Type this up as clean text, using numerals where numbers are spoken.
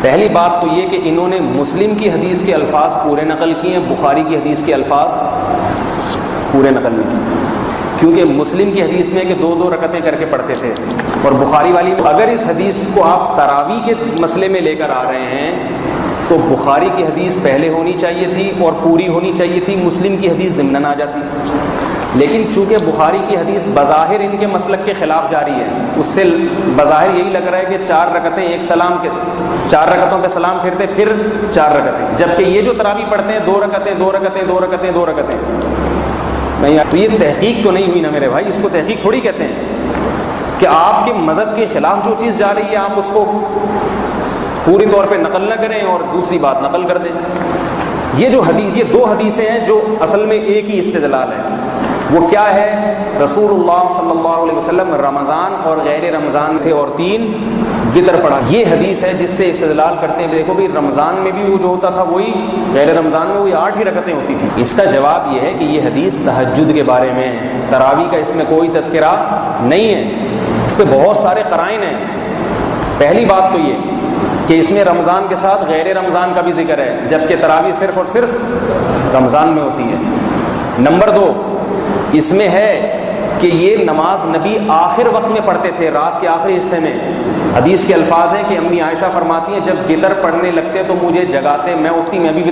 پہلی بات تو یہ کہ انہوں نے مسلم کی حدیث کے الفاظ پورے نقل کیے ہیں، بخاری کی حدیث کے الفاظ پورے نقل نہیں کیے، کیونکہ مسلم کی حدیث میں کہ 2 رکعتیں کر کے پڑھتے تھے، اور بخاری والی اگر اس حدیث کو آپ تراویح کے مسئلے میں لے کر آ رہے ہیں تو بخاری کی حدیث پہلے ہونی چاہیے تھی اور پوری ہونی چاہیے تھی، مسلم کی حدیث ضمناً آ جاتی. لیکن چونکہ بخاری کی حدیث بظاہر ان کے مسلک کے خلاف جاری ہے، اس سے بظاہر یہی لگ رہا ہے کہ 4 رکعتیں ایک سلام کے 4 رکعتوں پہ سلام پھرتے پھر 4 رکعتیں، جبکہ یہ جو تراویح پڑھتے ہیں 2 رکعتیں 2 رکعتیں 2 رکعتیں 2 رکعتیں. نہیں، تو یہ تحقیق تو نہیں ہوئی نا میرے بھائی، اس کو تحقیق تھوڑی کہتے ہیں کہ آپ کے مذہب کے خلاف جو چیز جا رہی ہے آپ اس کو پوری طور پہ نقل نہ کریں اور دوسری بات نقل کر دیں. یہ جو حدیث، یہ 2 حدیثیں ہیں جو اصل میں ایک ہی استدلال ہے. وہ کیا ہے؟ رسول اللہ صلی اللہ علیہ وسلم رمضان اور غیر رمضان تھے اور 3 وتر پڑھا. یہ حدیث ہے جس سے استدلال کرتے ہیں دیکھو بھی رمضان میں بھی وہ جو ہوتا تھا وہی، غیر رمضان میں وہی 8 ہی رکعتیں ہوتی تھی. اس کا جواب یہ ہے کہ یہ حدیث تہجد کے بارے میں ہے، تراویح کا اس میں کوئی تذکرہ نہیں ہے. اس پہ بہت سارے قرائن ہیں. پہلی بات تو یہ کہ اس میں رمضان کے ساتھ غیر رمضان کا بھی ذکر ہے، جبکہ تراویح صرف اور صرف رمضان میں ہوتی ہے. نمبر 2، اس میں ہے کہ یہ نماز نبی آخر وقت میں پڑھتے تھے، رات کے آخری حصے میں. حدیث کے الفاظ ہیں کہ امی عائشہ فرماتی ہیں جب وتر پڑھنے لگتے تو مجھے جگاتے، میں اٹھتی میں بھی وتر